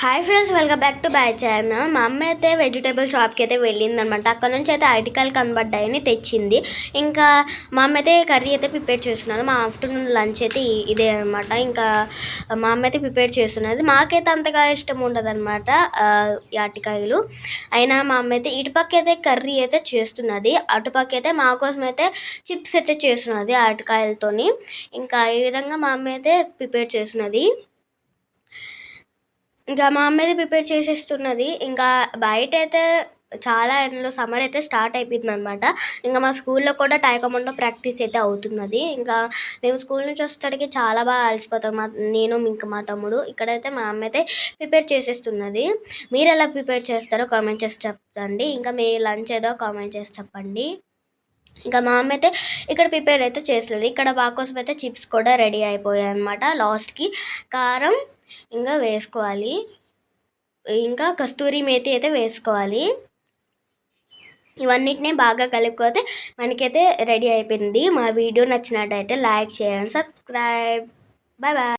Hi friends, welcome back to my channel. మా అమ్మ అయితే వెజిటేబుల్ షాప్కి అయితే వెళ్ళిందనమాట. అక్కడ నుంచి అయితే అరటికాయలు కనబడ్డాయని తెచ్చింది. ఇంకా మా అమ్మ అయితే కర్రీ అయితే ప్రిపేర్ చేస్తున్నది. మా ఆఫ్టర్నూన్ లంచ్ అయితే ఇదే అనమాట. ఇంకా మా అమ్మ అయితే ప్రిపేర్ చేస్తున్నది. మాకైతే అంతగా ఇష్టం ఉండదు అనమాట ఈ అరటికాయలు. అయినా మా అమ్మ అయితే ఇటుపక్క అయితే కర్రీ అయితే చేస్తున్నది, అటుపక్క అయితే మా కోసం అయితే చిప్స్ అయితే చేస్తున్నది అరటికాయలతోని. ఇంకా ఈ విధంగా మా అమ్మ అయితే ప్రిపేర్ చేస్తున్నది. ఇంకా మా అమ్మ అయితే ప్రిపేర్ చేసేస్తున్నది. ఇంకా బయట అయితే చాలా ఎండలో సమ్మర్ అయితే స్టార్ట్ అయిపోయిందనమాట. ఇంకా మా స్కూల్లో కూడా టైకమాండో ప్రాక్టీస్ అయితే అవుతున్నది. ఇంకా మేము స్కూల్ నుంచి వచ్చేసరికి చాలా బాగా అలసిపోతాం, నేను ఇంకా మా తమ్ముడు. ఇక్కడైతే మా అమ్మ అయితే ప్రిపేర్ చేసేస్తున్నది. మీరు ఎలా ప్రిపేర్ చేస్తారో కామెంట్ చేసి చెప్పండి. ఇంకా మీ లంచ్ ఏదో కామెంట్ చేసి చెప్పండి. ఇంకా మా అమ్మ అయితే ఇక్కడ ప్రిపేర్ అయితే చేస్తుంది. ఇక్కడ మా కోసం అయితే చిప్స్ కూడా రెడీ అయిపోయాయి అనమాట. లాస్ట్కి కారం ఇంకా వేసుకోవాలి, ఇంకా కస్తూరి మేతి అయితే వేసుకోవాలి. ఇవన్నిటిని బాగా కలుపుకోతే మనకైతే రెడీ అయిపోయింది. మా వీడియో నచ్చినట్టయితే లైక్ చేయండి, సబ్స్క్రైబ్. Bye bye.